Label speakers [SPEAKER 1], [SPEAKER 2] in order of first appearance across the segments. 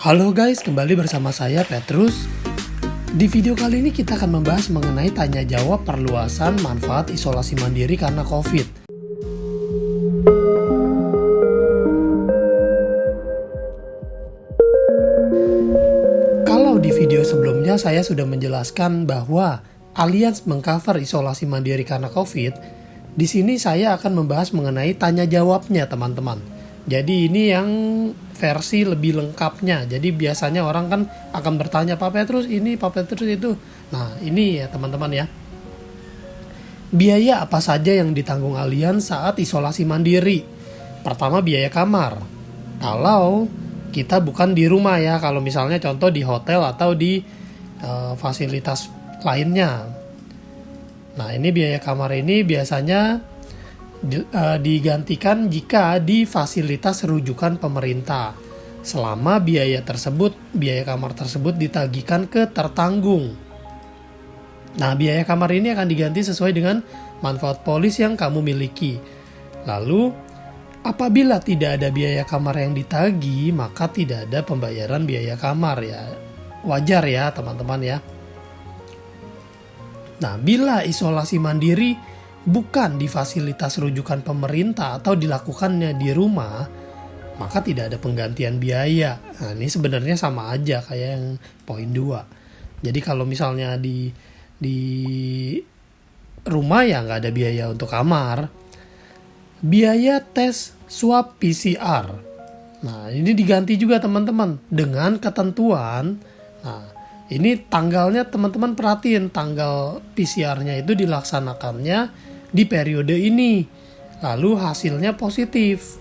[SPEAKER 1] Halo guys, kembali bersama saya Petrus. Di video kali ini kita akan membahas mengenai tanya jawab perluasan manfaat isolasi mandiri karena COVID. Kalau di video sebelumnya saya sudah menjelaskan bahwa Allianz mengcover isolasi mandiri karena COVID, di sini saya akan membahas mengenai tanya jawabnya teman-teman. Jadi ini yang versi lebih lengkapnya. Jadi biasanya orang kan akan bertanya, Pak Petrus ini, Pak Petrus itu. Nah ini ya teman-teman ya. Biaya apa saja yang ditanggung Allianz saat isolasi mandiri? Pertama biaya kamar. Kalau kita bukan di rumah ya, kalau misalnya contoh di hotel atau di fasilitas lainnya. Nah ini biaya kamar ini biasanya digantikan jika di fasilitas rujukan pemerintah selama biaya kamar tersebut ditagihkan ke tertanggung. Nah, biaya kamar ini akan diganti sesuai dengan manfaat polis yang kamu miliki. Lalu, apabila tidak ada biaya kamar yang ditagih, maka tidak ada pembayaran biaya kamar ya. Wajar ya, teman-teman ya. Nah, bila isolasi mandiri bukan di fasilitas rujukan pemerintah atau dilakukannya di rumah, maka tidak ada penggantian biaya. Nah, ini sebenarnya sama aja kayak yang poin 2. Jadi kalau misalnya di rumah ya nggak ada biaya untuk kamar. Biaya tes swab PCR. Nah, ini diganti juga teman-teman dengan ketentuan. Nah, ini tanggalnya teman-teman perhatiin, tanggal PCR-nya itu dilaksanakannya di periode ini, lalu hasilnya positif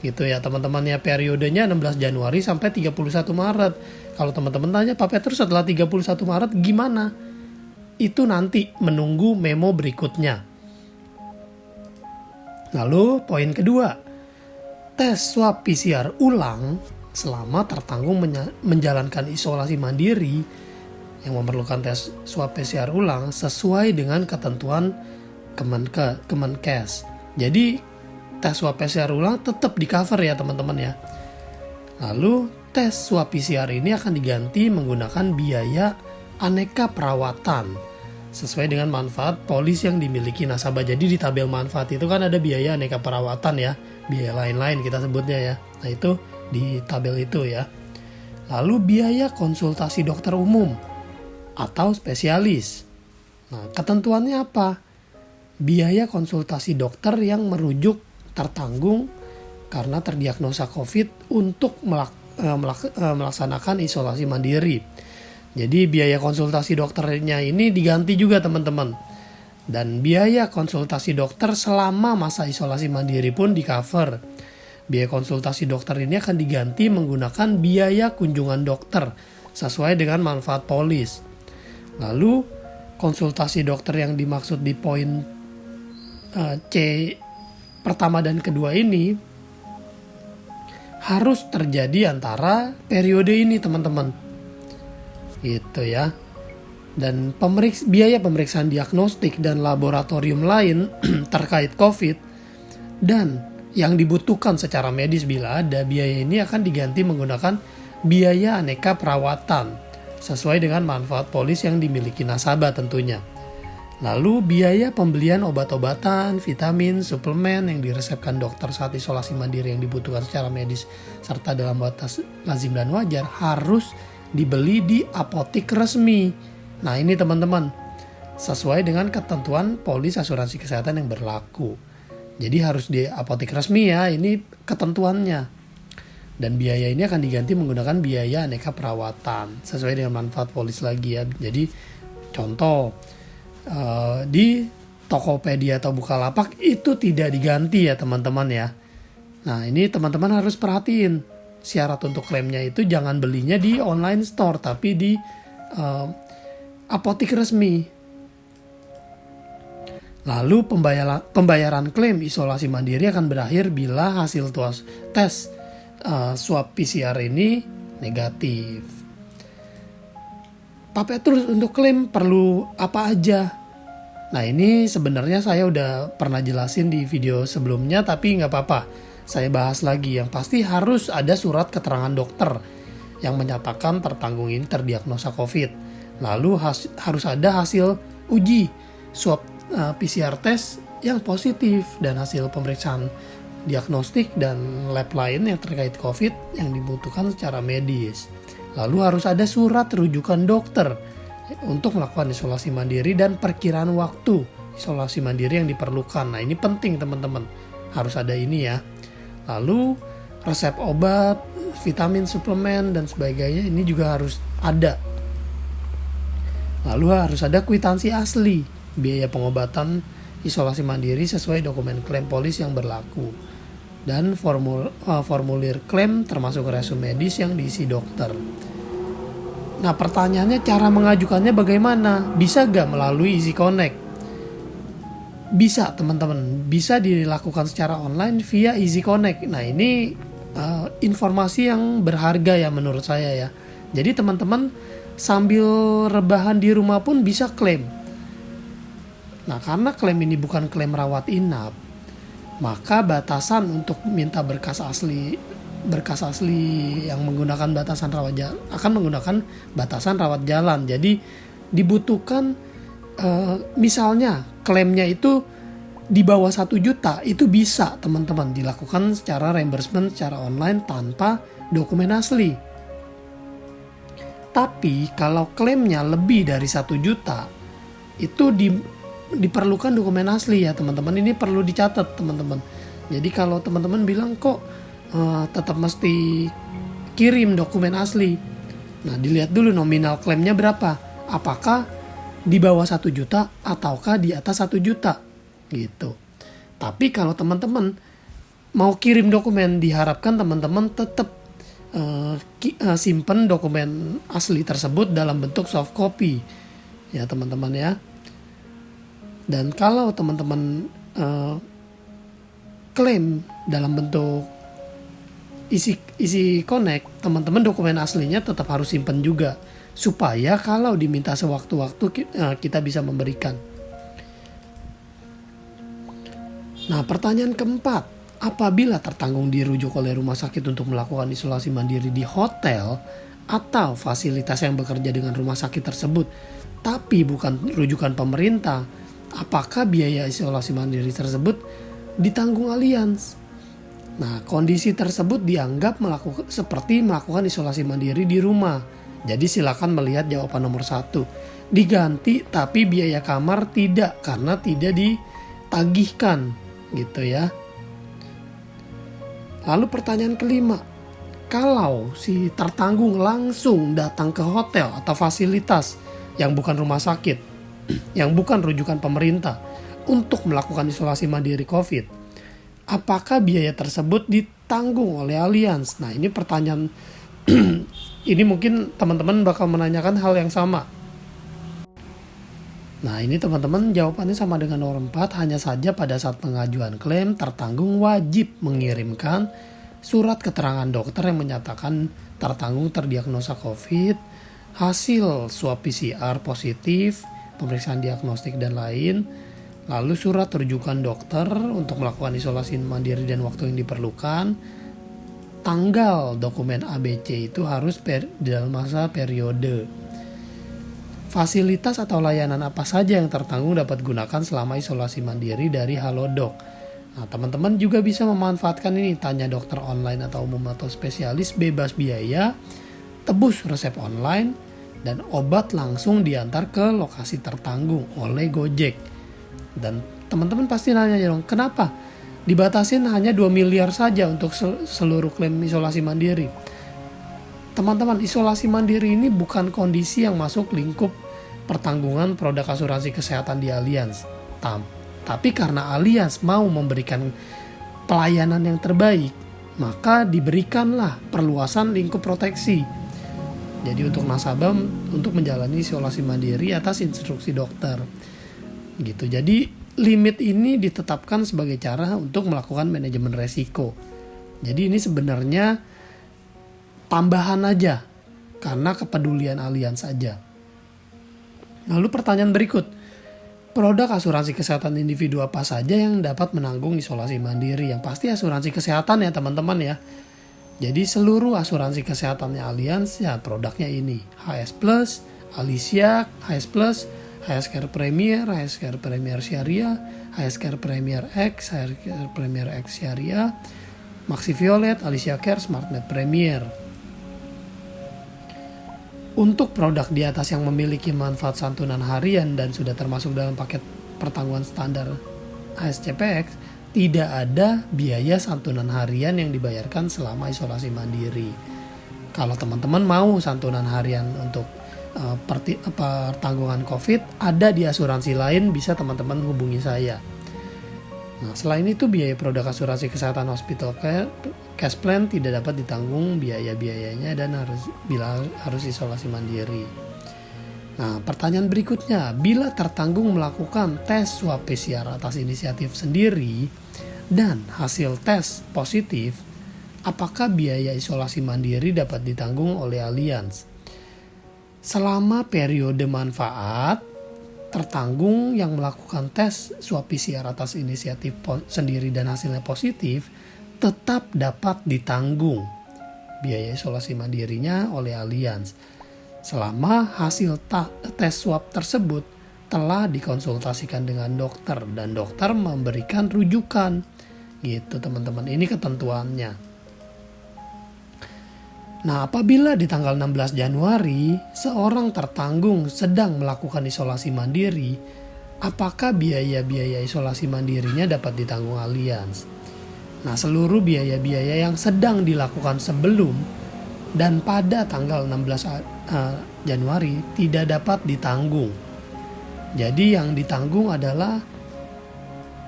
[SPEAKER 1] gitu ya teman-teman ya. Periodenya 16 Januari sampai 31 Maret. Kalau teman-teman tanya, Pak Petrus setelah 31 Maret gimana? Itu nanti menunggu memo berikutnya. Lalu poin kedua, tes swab PCR ulang selama tertanggung menjalankan isolasi mandiri yang memerlukan tes swab PCR ulang sesuai dengan ketentuan Kemenkes. Jadi tes swab PCR ulang tetap di cover ya teman-teman ya. Lalu tes swab PCR ini akan diganti menggunakan biaya aneka perawatan sesuai dengan manfaat polis yang dimiliki nasabah. Jadi di tabel manfaat itu kan ada biaya aneka perawatan ya, biaya lain-lain kita sebutnya ya. Nah itu di tabel itu ya. Lalu biaya konsultasi dokter umum atau spesialis. Nah ketentuannya apa? Biaya konsultasi dokter yang merujuk tertanggung karena terdiagnosa COVID untuk melaksanakan isolasi mandiri. Jadi biaya konsultasi dokternya ini diganti juga teman-teman. Dan biaya konsultasi dokter selama masa isolasi mandiri pun di cover. Biaya konsultasi dokter ini akan diganti menggunakan biaya kunjungan dokter sesuai dengan manfaat polis. Lalu konsultasi dokter yang dimaksud di poin C pertama dan kedua ini harus terjadi antara periode ini teman-teman gitu ya. Dan biaya pemeriksaan diagnostik dan laboratorium lain terkait COVID dan yang dibutuhkan secara medis bila ada, biaya ini akan diganti menggunakan biaya aneka perawatan sesuai dengan manfaat polis yang dimiliki nasabah tentunya. Lalu biaya pembelian obat-obatan, vitamin, suplemen yang diresepkan dokter saat isolasi mandiri yang dibutuhkan secara medis serta dalam batas lazim dan wajar harus dibeli di apotik resmi. Nah ini teman-teman, sesuai dengan ketentuan polis asuransi kesehatan yang berlaku. Jadi harus di apotik resmi ya, ini ketentuannya. Dan biaya ini akan diganti menggunakan biaya aneka perawatan sesuai dengan manfaat polis lagi ya. Jadi contoh, di Tokopedia atau Bukalapak itu tidak diganti ya teman-teman ya. Nah ini teman-teman harus perhatiin, syarat untuk klaimnya itu jangan belinya di online store tapi di apotik resmi. Lalu pembayaran klaim isolasi mandiri akan berakhir bila hasil tes swab PCR ini negatif. Pak Petrus untuk klaim perlu apa aja? Nah ini sebenarnya saya udah pernah jelasin di video sebelumnya tapi nggak apa-apa. Saya bahas lagi, yang pasti harus ada surat keterangan dokter yang menyatakan tertanggung ini terdiagnosa COVID. Lalu harus ada hasil uji swab PCR test yang positif dan hasil pemeriksaan diagnostik dan lab lain yang terkait COVID yang dibutuhkan secara medis. Lalu harus ada surat rujukan dokter untuk melakukan isolasi mandiri dan perkiraan waktu isolasi mandiri yang diperlukan. Nah, ini penting teman-teman, harus ada ini ya. Lalu resep obat, vitamin, suplemen dan sebagainya ini juga harus ada. Lalu harus ada kwitansi asli biaya pengobatan isolasi mandiri sesuai dokumen klaim polis yang berlaku dan formulir klaim termasuk resume medis yang diisi dokter. Nah, pertanyaannya cara mengajukannya bagaimana? Bisa gak melalui Easy Connect? Bisa teman-teman, bisa dilakukan secara online via Easy Connect. Nah, ini informasi yang berharga ya menurut saya ya. Jadi teman-teman sambil rebahan di rumah pun bisa klaim. Nah, karena klaim ini bukan klaim rawat inap, maka batasan untuk minta berkas asli yang menggunakan batasan rawat jalan akan menggunakan batasan rawat jalan. Jadi dibutuhkan misalnya klaimnya itu di bawah 1 juta, itu bisa teman-teman dilakukan secara reimbursement secara online tanpa dokumen asli. Tapi kalau klaimnya lebih dari 1 juta, itu diperlukan dokumen asli ya teman-teman. Ini perlu dicatat teman-teman. Jadi kalau teman-teman bilang kok tetap mesti kirim dokumen asli, nah dilihat dulu nominal klaimnya berapa. Apakah di bawah 1 juta ataukah di atas 1 juta gitu. Tapi kalau teman-teman mau kirim dokumen, diharapkan teman-teman tetap simpen dokumen asli tersebut dalam bentuk soft copy ya teman-teman ya. Dan kalau teman-teman klaim dalam bentuk isi connect, teman-teman dokumen aslinya tetap harus simpen juga supaya kalau diminta sewaktu-waktu kita bisa memberikan. Nah, pertanyaan keempat, apabila tertanggung dirujuk oleh rumah sakit untuk melakukan isolasi mandiri di hotel atau fasilitas yang bekerja dengan rumah sakit tersebut, tapi bukan rujukan pemerintah, apakah biaya isolasi mandiri tersebut ditanggung Allianz? Nah, kondisi tersebut dianggap seperti melakukan isolasi mandiri di rumah. Jadi silakan melihat jawaban nomor 1. Diganti tapi biaya kamar tidak, karena tidak ditagihkan gitu ya. Lalu pertanyaan kelima, kalau si tertanggung langsung datang ke hotel atau fasilitas yang bukan rumah sakit, yang bukan rujukan pemerintah untuk melakukan isolasi mandiri COVID, apakah biaya tersebut ditanggung oleh Allianz? Nah, ini pertanyaan ini mungkin teman-teman bakal menanyakan hal yang sama. Nah, ini teman-teman jawabannya sama dengan nomor 4, hanya saja pada saat pengajuan klaim tertanggung wajib mengirimkan surat keterangan dokter yang menyatakan tertanggung terdiagnosa COVID, hasil swab PCR positif, pemeriksaan diagnostik dan lain, lalu surat rujukan dokter untuk melakukan isolasi mandiri dan waktu yang diperlukan, tanggal dokumen ABC itu harus dalam masa periode. Fasilitas atau layanan apa saja yang tertanggung dapat gunakan selama isolasi mandiri dari Halodoc. Nah, teman-teman juga bisa memanfaatkan ini, tanya dokter online atau umum atau spesialis bebas biaya, tebus resep online, dan obat langsung diantar ke lokasi tertanggung oleh Gojek. Dan teman-teman pasti nanya dong, kenapa dibatasin hanya 2 miliar saja untuk seluruh klaim isolasi mandiri? Teman-teman, isolasi mandiri ini bukan kondisi yang masuk lingkup pertanggungan produk asuransi kesehatan di Allianz. Tapi karena Allianz mau memberikan pelayanan yang terbaik, maka diberikanlah perluasan lingkup proteksi. Jadi untuk nasabah untuk menjalani isolasi mandiri atas instruksi dokter. Gitu. Jadi limit ini ditetapkan sebagai cara untuk melakukan manajemen resiko. Jadi ini sebenarnya tambahan aja karena kepedulian Allianz saja. Lalu pertanyaan berikut, produk asuransi kesehatan individu apa saja yang dapat menanggung isolasi mandiri? Yang pasti asuransi kesehatan ya teman-teman ya. Jadi seluruh asuransi kesehatannya Allianz ya produknya ini. HS Plus, Alicia, HS Plus, HS Care Premier, HS Care Premier Syariah, HS Care Premier X, HS Care Premier X Syariah, Maxi Violet, Alicia Care, SmartMed Premier. Untuk produk di atas yang memiliki manfaat santunan harian dan sudah termasuk dalam paket pertanggungan standar HSCPX, tidak ada biaya santunan harian yang dibayarkan selama isolasi mandiri. Kalau teman-teman mau santunan harian untuk pertanggungan COVID, ada di asuransi lain, bisa teman-teman hubungi saya. Nah, selain itu biaya produk asuransi kesehatan hospital cash plan tidak dapat ditanggung biaya-biayanya dan harus isolasi mandiri. Nah, pertanyaan berikutnya, bila tertanggung melakukan tes swab PCR atas inisiatif sendiri dan hasil tes positif, apakah biaya isolasi mandiri dapat ditanggung oleh Allianz? Selama periode manfaat, tertanggung yang melakukan tes swab PCR atas inisiatif sendiri dan hasilnya positif tetap dapat ditanggung biaya isolasi mandirinya oleh Allianz selama hasil tes swab tersebut telah dikonsultasikan dengan dokter dan dokter memberikan rujukan. Gitu teman-teman, ini ketentuannya. Nah, apabila di tanggal 16 Januari seorang tertanggung sedang melakukan isolasi mandiri, apakah biaya-biaya isolasi mandirinya dapat ditanggung Allianz? Nah, seluruh biaya-biaya yang sedang dilakukan sebelum dan pada tanggal 16 Januari tidak dapat ditanggung. Jadi yang ditanggung adalah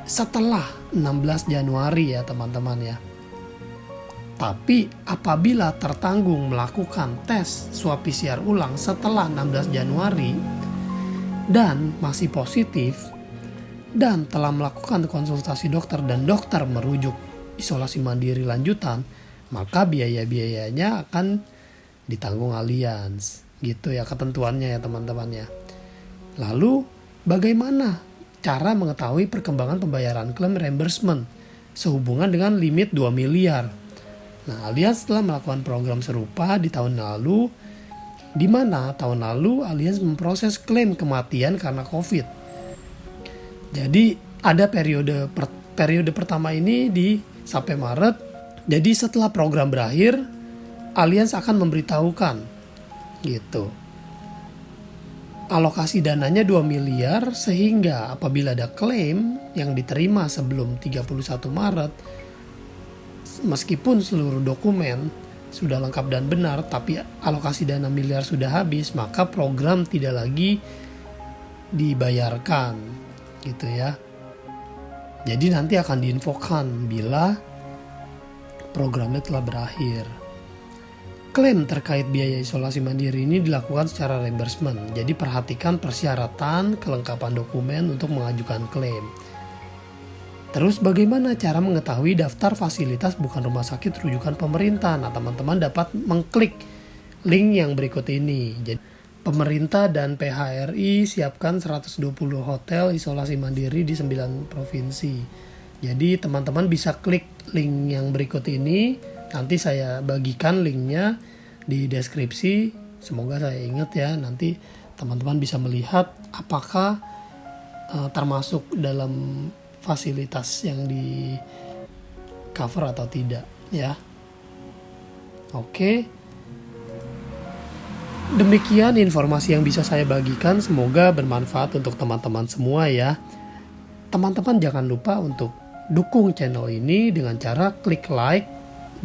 [SPEAKER 1] setelah 16 Januari ya teman-teman ya. Tapi apabila tertanggung melakukan tes swab PCR ulang setelah 16 Januari dan masih positif dan telah melakukan konsultasi dokter dan dokter merujuk isolasi mandiri lanjutan, maka biaya-biayanya akan ditanggung Allianz. Gitu ya ketentuannya ya teman-teman ya. Lalu bagaimana cara mengetahui perkembangan pembayaran klaim reimbursement sehubungan dengan limit 2 miliar? Nah, Allianz telah melakukan program serupa di tahun lalu, di mana tahun lalu Allianz memproses klaim kematian karena COVID. Jadi ada periode pertama ini sampai Maret. Jadi setelah program berakhir, Allianz akan memberitahukan gitu. Alokasi dananya 2 miliar sehingga apabila ada klaim yang diterima sebelum 31 Maret, meskipun seluruh dokumen sudah lengkap dan benar, tapi alokasi dana miliar sudah habis, maka program tidak lagi dibayarkan, gitu ya. Jadi nanti akan diinfokan bila programnya telah berakhir. Klaim terkait biaya isolasi mandiri ini dilakukan secara reimbursement. Jadi perhatikan persyaratan kelengkapan dokumen untuk mengajukan klaim. Terus bagaimana cara mengetahui daftar fasilitas bukan rumah sakit rujukan pemerintah? Nah, teman-teman dapat mengklik link yang berikut ini. Jadi, pemerintah dan PHRI siapkan 120 hotel isolasi mandiri di 9 provinsi. Jadi, teman-teman bisa klik link yang berikut ini. Nanti saya bagikan linknya di deskripsi. Semoga saya ingat ya. Nanti teman-teman bisa melihat apakah termasuk dalam fasilitas yang di cover atau tidak ya. Oke. Demikian informasi yang bisa saya bagikan, semoga bermanfaat untuk teman-teman semua ya. Teman-teman jangan lupa untuk dukung channel ini dengan cara klik like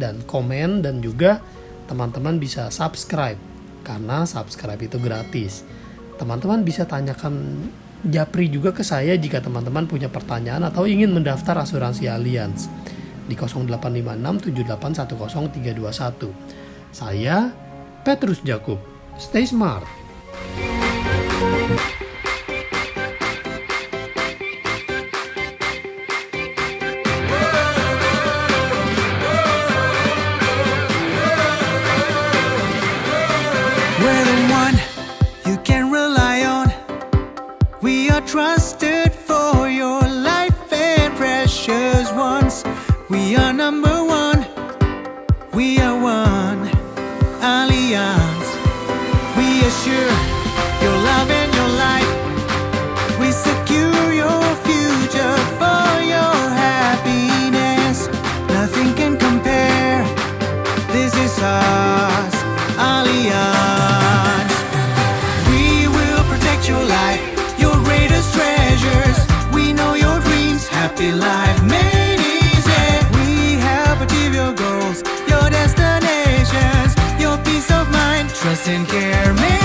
[SPEAKER 1] dan komen, dan juga teman-teman bisa subscribe karena subscribe itu gratis. Teman-teman bisa tanyakan Japri juga ke saya jika teman-teman punya pertanyaan atau ingin mendaftar asuransi Allianz di 0856781031. Saya Petrus Jakub. Stay smart.
[SPEAKER 2] We're the one you can rely on. We are trusted for your life and precious ones. We are number one. We are We assure your love and your life. We secure your future for your happiness. Nothing can compare. This is us, Allianz. We will protect your life, your greatest treasures. We know your dreams, happy life made easy. We help achieve your goals, your destinations, your peace of mind, trust and care.